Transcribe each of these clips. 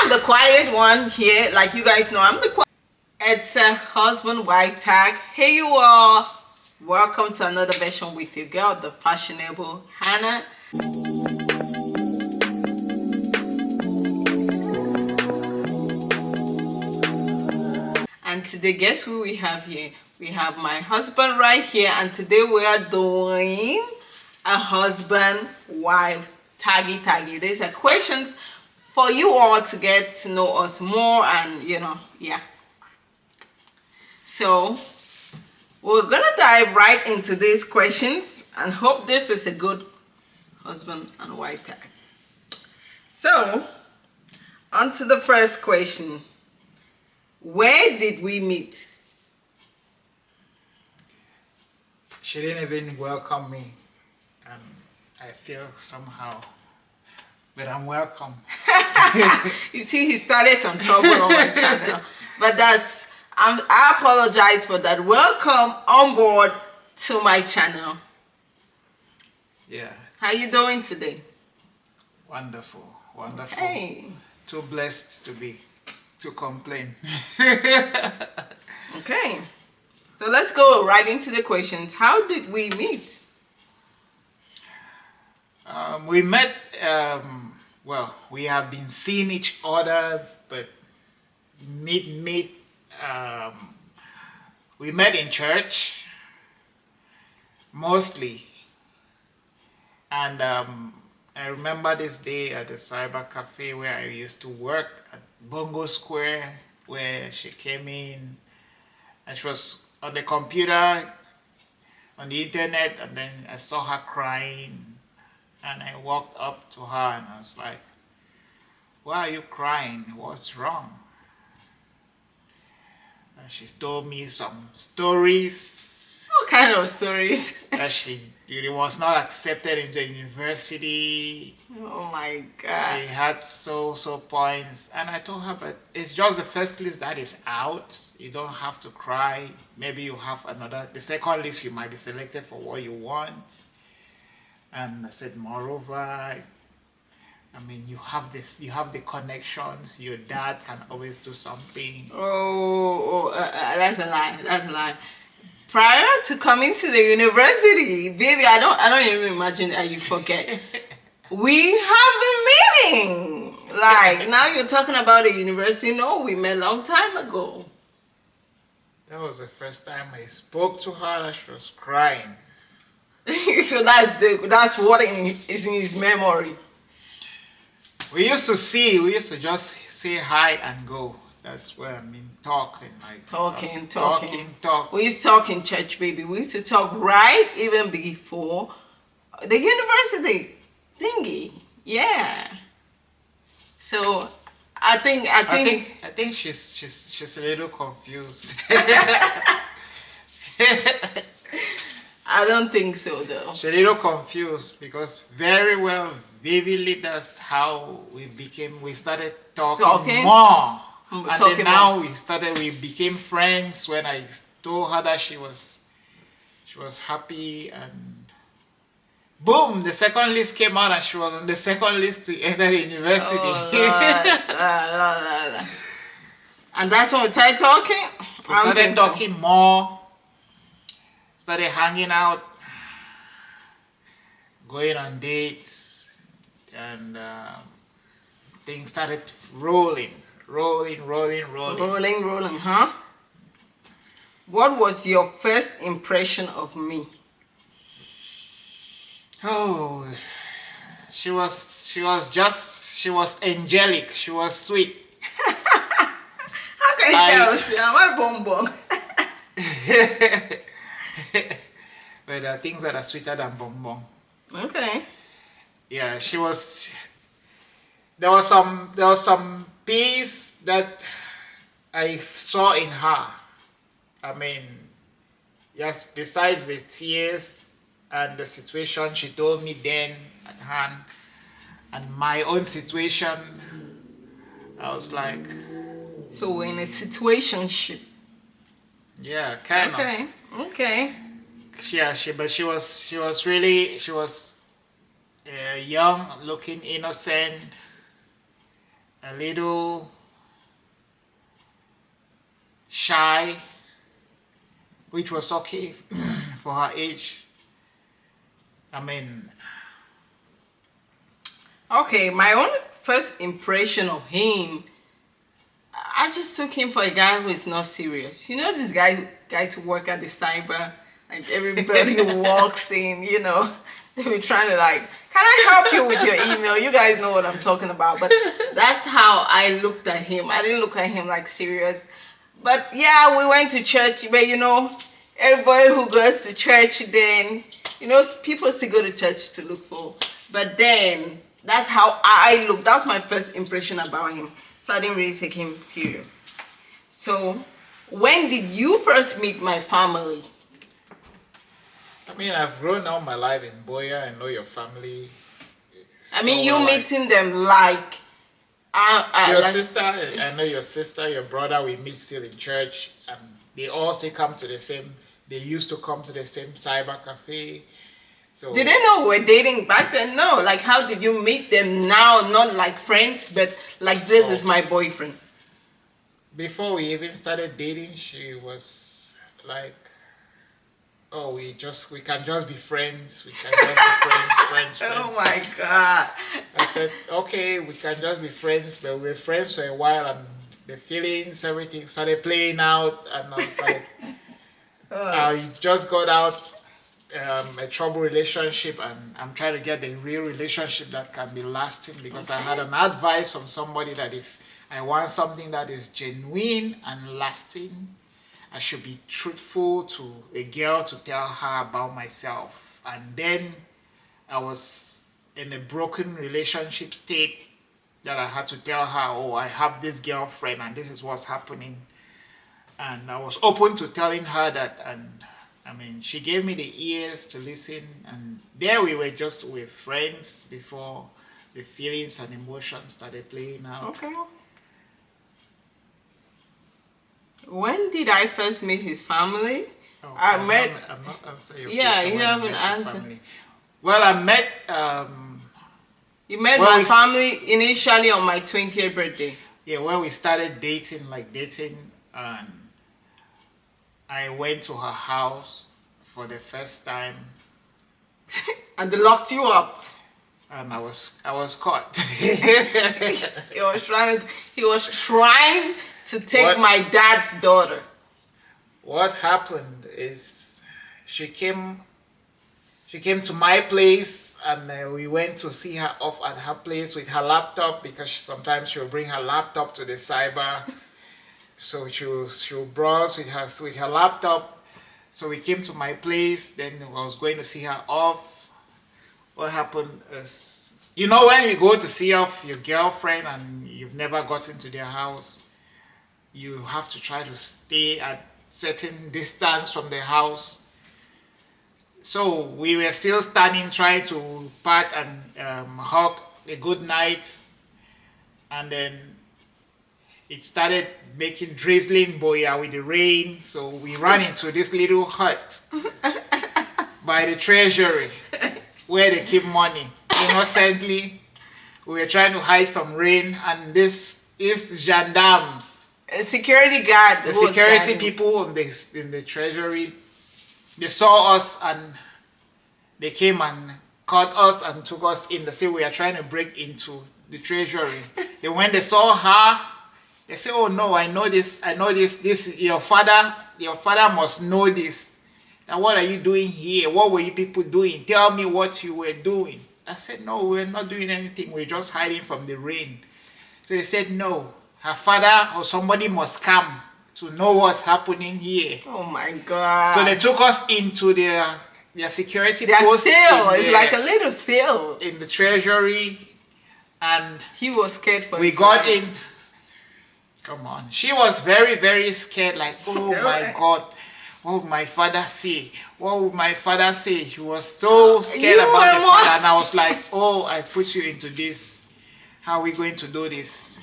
I'm the quiet one here. Like you guys know, I'm the quiet. It's a husband-wife tag. Hey you all. Welcome to another version with your girl, the fashionable Hannah. And today, guess who we have here? We have my husband right here, and today we are doing a husband-wife taggy. These are questions for you all to get to know us more, and yeah. So we're gonna dive right into these questions and hope this is a good husband and wife tag. So, on to the first question. Where did we meet? She didn't even welcome me, and I feel somehow, but I'm welcome. You see, he started some trouble on my channel, but I apologize for that. Welcome on board to my channel. Yeah. How you doing today? Wonderful. Hey. Too blessed to complain. Okay. So let's go right into the questions. How did we meet? We met, well, we have been seeing each other, but we met in church, mostly. And I remember this day at the cyber cafe where I used to work at Bongo Square, where she came in and she was on the computer, on the internet, and then I saw her crying, and I walked up to her and I was like, "Why are you crying? What's wrong?" And she told me some stories. What kind of stories? That she was not accepted into university. Oh my God. She had so points, and I told her, but it's just the first list that is out. You don't have to cry. Maybe you have the second list you might be selected for what you want. And I said, moreover, I mean, you have the connections. Your dad can always do something. That's a lie. Prior to coming to the university, baby, I don't even imagine that you forget. We have been meeting. Like, now you're talking about the university. No, we met a long time ago. That was the first time I spoke to her. She was crying. So that's what is in his memory. We used to just say hi and go. That's where talking. Talking. We used to talk in church, baby. We used to talk right even before the university thingy. Yeah. So I think she's a little confused. I don't think so though. She's a little confused because very well, vividly, that's how we started talking more. And then now we became friends when I told her that she was happy, and boom, the second list came out and she was on the second list to enter the university. Oh, Lord. And that's when we started talking? We started talking more, started hanging out, going on dates, and things started rolling, huh? What was your first impression of me? Oh, she was angelic. She was sweet. How can you tell? Am I bonbon? But there are things that are sweeter than bonbon. Okay. Yeah, she was. There was some peace that I saw in her. I mean, yes, besides the tears and the situation she told me then at hand, and my own situation, I was like, so we're in a situationship. Yeah, kind of. Okay. Yeah, she was really young, looking innocent, a little shy, which was okay for her age. I mean, Okay, my own first impression of him, I just took him for a guy who is not serious. You know, this guys who work at the cyber, like everybody who walks in, they were trying to like, can I help you with your email? You guys know what I'm talking about. But that's how I looked at him. I didn't look at him like serious. But yeah, we went to church. But everybody who goes to church, then people still go to church to look for. But then that's how I looked. That was my first impression about him. So I didn't really take him serious. So when did you first meet my family? I mean, I've grown all my life in Boya. I know your family. I mean, you well, meeting them like your like, sister. I know your sister, your brother. We meet still in church, and they all still come to the same. They used to come to the same cyber cafe. So did they know we're dating back then? No. Like, how did you meet them now? Not like friends, but like this is my boyfriend. Before we even started dating, she was like, "Oh, we can just be friends. We can just be friends." Oh my God. I said, "Okay, we can just be friends," but we were friends for a while, and the feelings, everything started playing out, and I was like, I just got out a trouble relationship, and I'm trying to get a real relationship that can be lasting, because I had an advice from somebody that if I want something that is genuine and lasting, I should be truthful to a girl to tell her about myself. And then I was in a broken relationship state that I had to tell her, oh, I have this girlfriend and this is what's happening. And I was open to telling her that, and I mean, she gave me the ears to listen, and there we were just with friends before the feelings and emotions started playing out. Okay. When did I first meet his family? Oh, I met. I'm not answering your Yeah, question. you When haven't met your answered. family. Well, I met. You met Well, my family initially on my 20th birthday. Yeah, when we started dating, and I went to her house for the first time, And they locked you up. and I was caught. He was trying to take What? my dad's daughter. What happened is she came to my place, and we went to see her off at her place with her laptop, because sometimes she'll bring her laptop to the cyber. So she'll browse with her laptop. So we came to my place. Then I was going to see her off. What happened is, when you go to see off your girlfriend and you've never gotten to their house, you have to try to stay at certain distance from the house. So we were still standing, trying to pat and hug a good night, and then it started making drizzling boya with the rain. So we ran into this little hut by the treasury where they keep money. Innocently, we were trying to hide from rain, and this is gendarmes, A security guard. the security people in the treasury. They saw us and they came and caught us and took us in. They said we are trying to break into the treasury. Then when they saw her, they said, "Oh no, I know this. This your father must know this. Now what are you doing here? What were you people doing? Tell me what you were doing." I said, "No, we're not doing anything. We're just hiding from the rain." So they said, "No, her father or somebody must come to know what's happening here." Oh my God. So they took us into their security Their post. cell. It's like a little cell. in the treasury, and He was scared for we his got life. in. Come on, she was very, very scared. Like, oh my God, what would my father say? What would my father say? She was so scared You about were the father, and I was like, oh, I put you into this. How are we going to do this?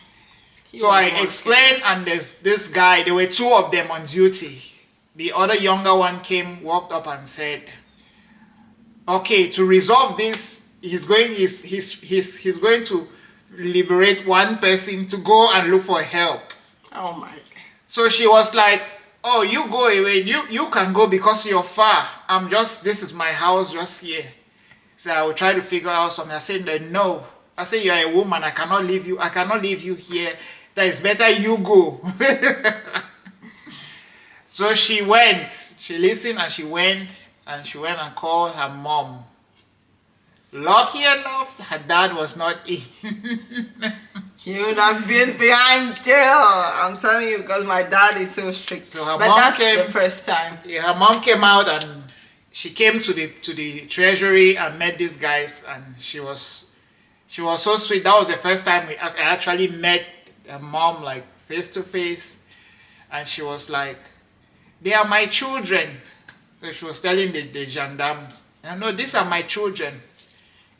So I explained, and there's this guy. There were two of them on duty. The other younger one walked up and said, "Okay, to resolve this, he's going to liberate one person to go and look for help. Oh my God. So she was like, oh, you go away. You can go because you're far. This is my house just here. So I will try to figure out something. I said, no. I said, you're a woman. I cannot leave you. I cannot leave you here. That is better you go. So she went. She listened and she went. And she went and called her mom. Lucky enough, her dad was not in. He would have been behind jail. I'm telling you, because my dad is so strict. So her but mom that's came, the first time. Yeah, her mom came out and she came to the treasury and met these guys, and she was so sweet. That was the first time I actually met her mom like face to face, and she was like, "They are my children." So she was telling the gendarmes, "No, these are my children."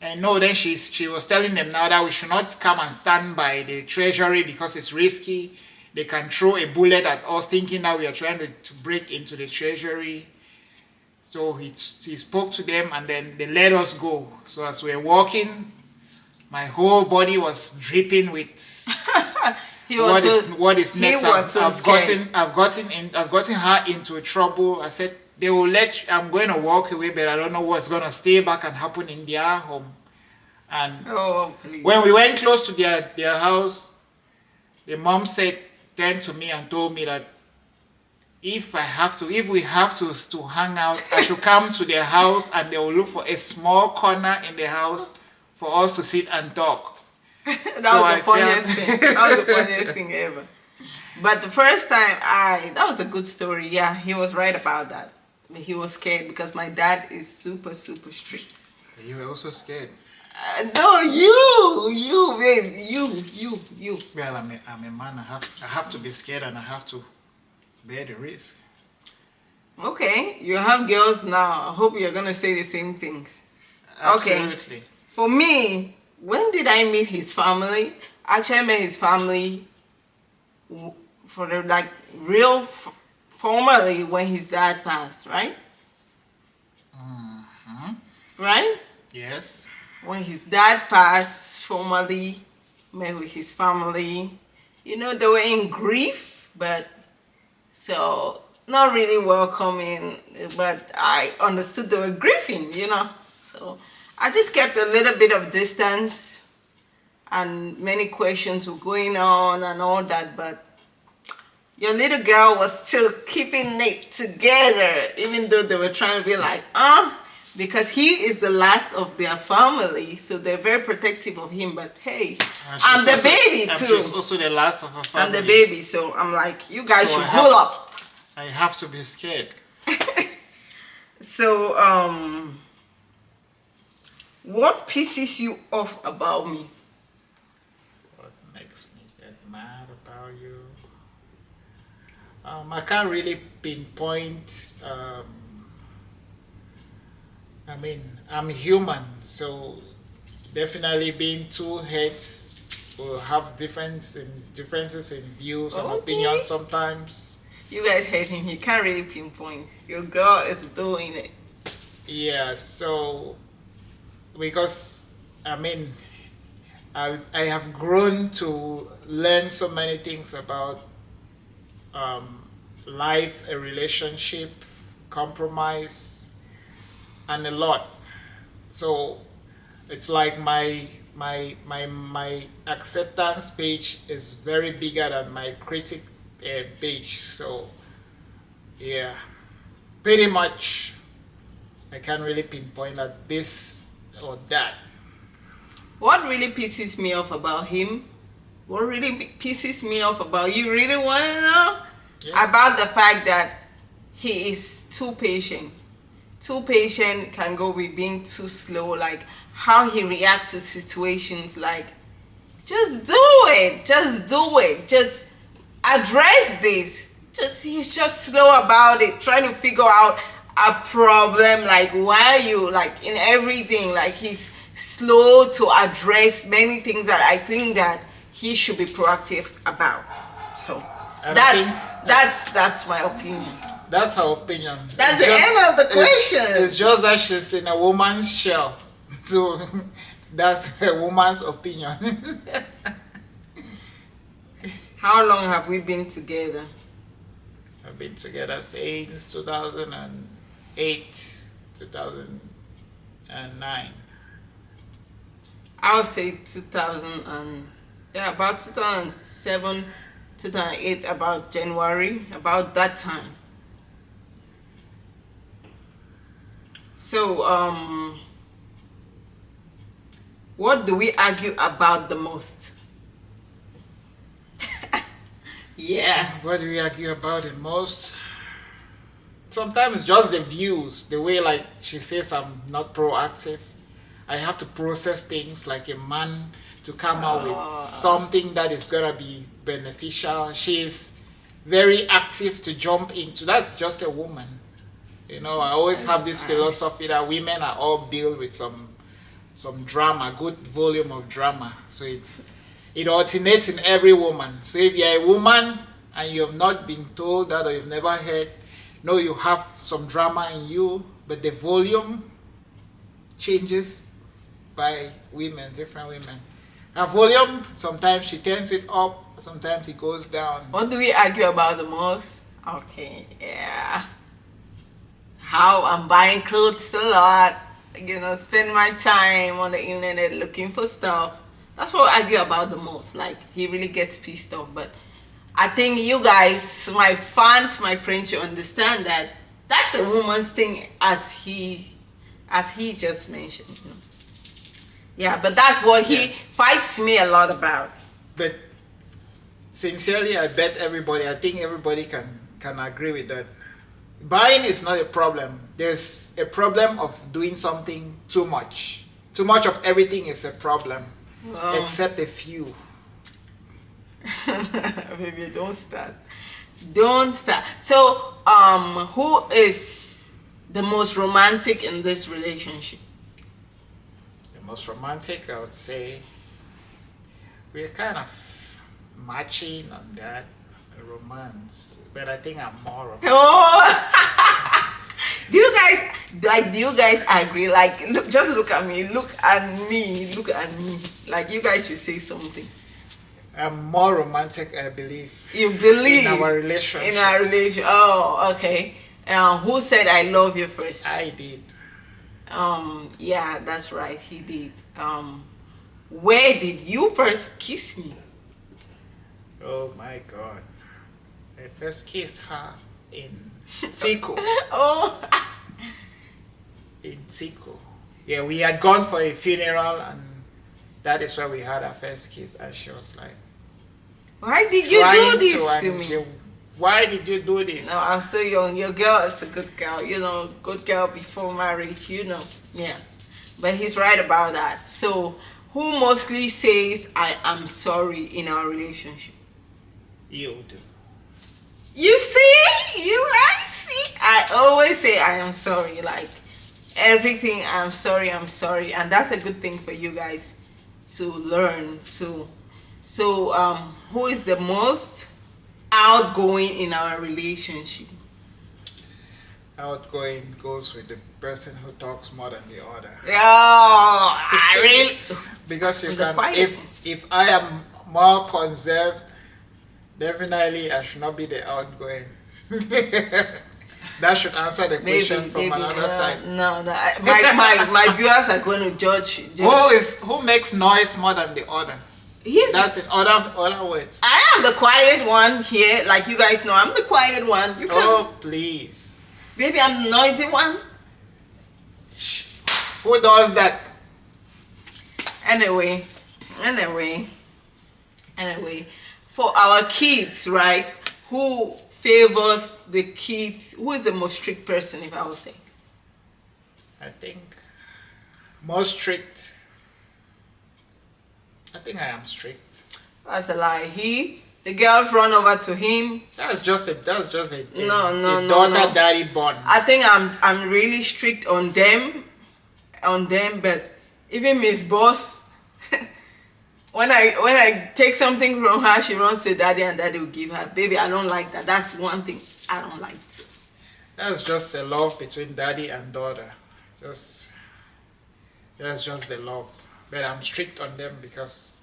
And no, then she was telling them now that we should not come and stand by the treasury because it's risky. They can throw a bullet at us thinking that we are trying to break into the treasury. So he spoke to them and then they let us go. So as we were walking, my whole body was dripping with what is next. I've gotten her into trouble. I said, I'm going to walk away, but I don't know what's going to stay back and happen in their home. And when we went close to their house, the mom turned to me and told me that if we have to hang out, I should come to their house and they will look for a small corner in the house for us to sit and talk. That was the funniest thing. That was the funniest thing ever. But the first time, that was a good story. Yeah, he was right about that. He was scared because my dad is super, super strict. You were also scared. No, you, babe, you. Well, I'm a man. I have to be scared and I have to bear the risk. Okay, you have girls now. I hope you're gonna say the same things. Absolutely. Okay. For me, when did I meet his family? Actually, I met his family for the real formally when his dad passed, right? Mm-hmm. Right? Yes. When his dad passed, formally met with his family. They were in grief, but so not really welcoming, but I understood they were grieving, So I just kept a little bit of distance and many questions were going on and all that, but your little girl was still keeping it together, even though they were trying to be like, because he is the last of their family, so they're very protective of him. But hey, I'm the baby too. She's also the last of her family. I'm the baby, so I'm like, you guys should pull up. I have to be scared. So, what pisses you off about me? What makes me get mad about you? I can't really pinpoint. I'm human, so definitely being two heads will have differences in views and opinions sometimes. You guys hate him. He can't really pinpoint. Your girl is doing it. Yeah, so because I have grown to learn so many things about life, a relationship, compromise, and a lot. So it's like my acceptance page is very bigger than my critic page. So yeah, pretty much I can't really pinpoint at this or that. What really pisses me off about him? What really pisses me off about you? Really want to know? Yeah. About the fact that he is too patient. Too patient can go with being too slow. Like how he reacts to situations. Like, just do it. Just do it. Just address this. He's just slow about it. Trying to figure out a problem. Like, why are you like in everything? Like he's slow to address many things that I think that he should be proactive about. So that's my opinion. That's her opinion. That's the end of the question. It's just that she's in a woman's shell. So That's a woman's opinion. How long have we been together? I've been together since 2008, 2009. I would say 2000 and yeah, about 2007, 2008, about January, about that time. So, what do we argue about the most? Yeah. What do we argue about the most? Sometimes just the views, the way like she says I'm not proactive. I have to process things like a man to come out with something that is gonna be beneficial. She's very active to jump into. That's just a woman. You know, I always have this philosophy that women are all built with some drama, good volume of drama. So it alternates in every woman. So if you're a woman and you have not been told that or you've never heard, no, you have some drama in you, but the volume changes by women, different women. Her volume, sometimes she turns it up, sometimes it goes down. What do we argue about the most? Okay, yeah. How I'm buying clothes a lot, spend my time on the internet looking for stuff. That's what I argue about the most. Like, he really gets pissed off. But I think you guys, my fans, my friends, should understand that that's a woman's thing, as he just mentioned. Yeah, but that's what he fights me a lot about. But sincerely, I bet everybody, I think everybody can agree with that. Buying is not a problem. There's a problem of doing something too much. Too much of everything is a problem, except a few. Baby, don't start. Don't start. So, who is the most romantic in this relationship? The most romantic, I would say, we're kind of matching on that romance, but I think I'm more romantic. Oh, do you guys agree? Like, just look at me, look at me. Like, you guys should say something. I'm more romantic, I believe. You believe in our relationship? In our relationship. Oh, okay. Who said I love you first? I did. Yeah, that's right. He did. Where did you first kiss me? Oh my God! I first kissed her in Tico. Oh. In Tico. Yeah, we had gone for a funeral, and that is where we had our first kiss. And she was like, "Why did you do this to me? Why did you do this?" No, I'm so young. Your girl is a good girl. Good girl before marriage. Yeah. But he's right about that. So, who mostly says I am sorry in our relationship? You do. You see? I see. I always say I am sorry. Like, everything, I'm sorry. And that's a good thing for you guys to learn too. So, who is the most outgoing in our relationship? Outgoing goes with the person who talks more than the other. Oh, I really. Because you can. If I am more conserved, definitely I should not be the outgoing. That should answer the question from another side. No. My viewers are going to judge. Who makes noise more than the other? That's in other words. I am the quiet one here. Like, you guys know, I'm the quiet one. Oh, please. Baby, I'm the noisy one. Who does that? Anyway, for our kids, right? Who favors the kids? Who is the most strict person, if I would say? I think most strict. I think I am strict. That's a lie. The girls run over to him. That's just a no, daughter daddy bond. I think I'm really strict on them, but even Miss Boss, when I take something from her, she runs to daddy and daddy will give her. Baby, I don't like that. That's one thing I don't like. That's just a love between daddy and daughter. That's just the love. but I'm strict on them because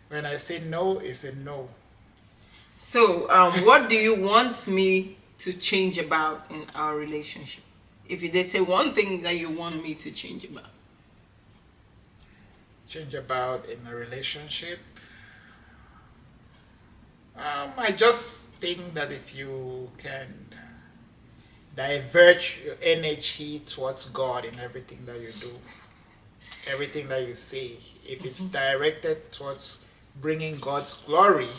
when I say no, it's a no. So, what do you want me to change about in our relationship? If you did say one thing that you want me to change about. Change about in a relationship. I just think that if you can divert your energy towards God in everything that you do, everything that you say, if it's directed towards bringing God's glory,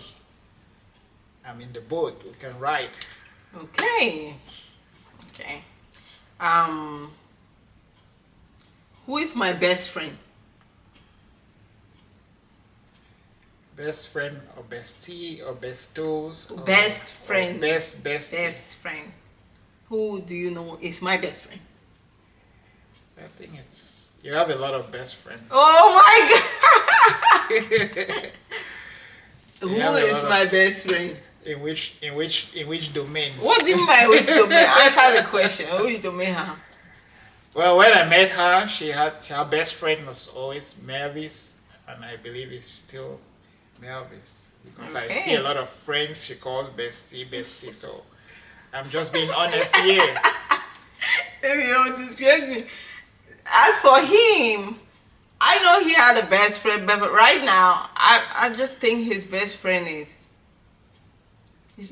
I'm in the boat. We can ride. Okay. Okay. Who is my best friend? Best friend or bestie or bestos. Or, Best friend. Or bestie. Best friend. Who do you know is my best friend? I think it's you have a lot of best friends. Oh my God! Who is my best friend? In which domain? What do you mean by which domain? Answer the question. Which domain? Huh? Well, when I met her, her best friend was always Mavis, and I believe it's still Mavis because I see a lot of friends she calls bestie. So I'm just being honest here. Maybe you don't disgrace me. As for him, I know he had a best friend, but right now, I just think his best friend is his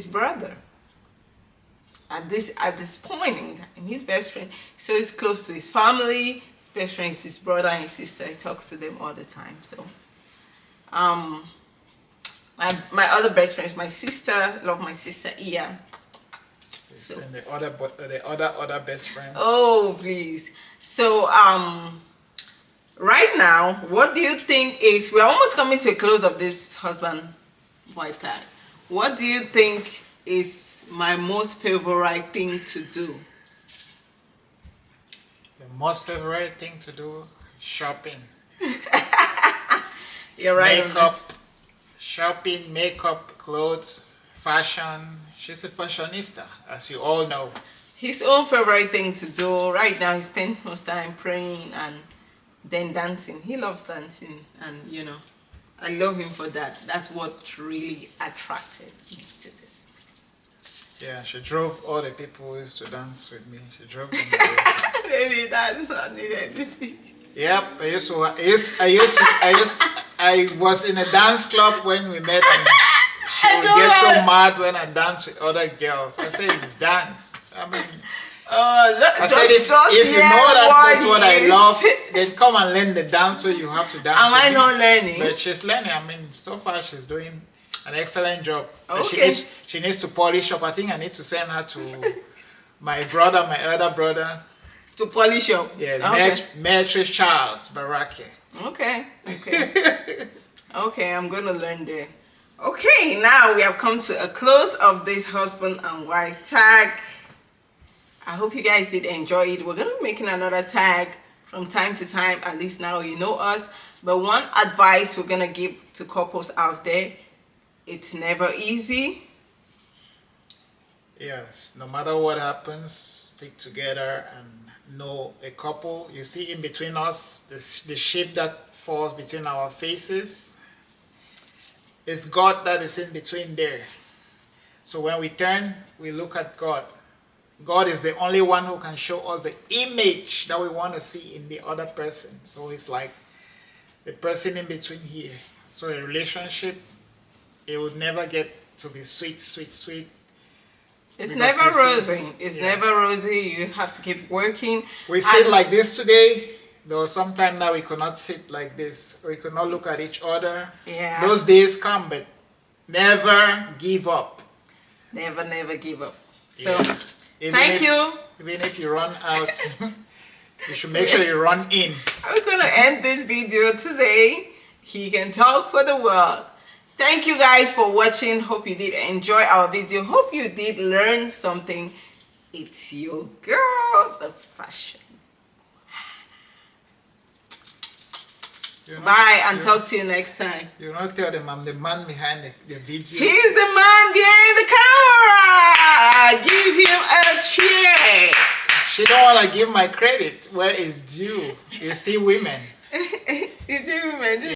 brother. At this point in time, his best friend, so he's close to his family. His best friend is his brother and his sister. He talks to them all the time. So, my other best friend is my sister. Love my sister Iya. So. And the other best friend. Oh please. So right now, what do you think is? We're almost coming to a close of this husband-wife tag. What do you think is my most favorite thing to do? The most favorite thing to do, shopping. You're right. Shopping, makeup, clothes, fashion. She's a fashionista, as you all know. His own favorite thing to do right now, he spends most time praying and then dancing. He loves dancing, and you know, I love him for that. That's what really attracted me to this. Yeah, she drove all the people who used to dance with me. She drove them. Maybe that's not needed this video. Yep, I was in a dance club when we met, and she would get so mad when I dance with other girls. I said it's dance. I mean, I said if you know that's what I love, then come and learn the dance so you have to dance. Am I not learning? But she's learning. I mean, so far she's doing an excellent job. Okay. She needs to polish up. I think I need to send her to my elder brother. To polish up? Yes, okay. Maitre Charles Barake. Okay. Okay, I'm going to learn there. Okay, now we have come to a close of this husband and wife tag. I hope you guys did enjoy it. We're going to be making another tag from time to time. At least now you know us. But one advice we're going to give to couples out there, it's never easy. Yes, no matter what happens, stick together and know a couple. You see in between us, the shape that falls between our faces, it's God that is in between there. So when we turn, we look at God. God is the only one who can show us the image that we want to see in the other person. So it's like the person in between here. So a relationship, it would never get to be sweet. It's never rosy. It's never rosy. You have to keep working. We sit like this today. There was some time that we could not sit like this. We could not look at each other. Yeah. Those days come, but never give up. Never give up. So, thank you. Even if you run out, you should make sure you run in. We're going to end this video today. He can talk for the world. Thank you guys for watching. Hope you did enjoy our video. Hope you did learn something. It's your girl, the fashion. Bye, and talk to you next time. You not tell them I'm the man behind the video. He's the man behind the camera. Give him a cheer. She don't want to give my credit where it's due. You see women. You see women,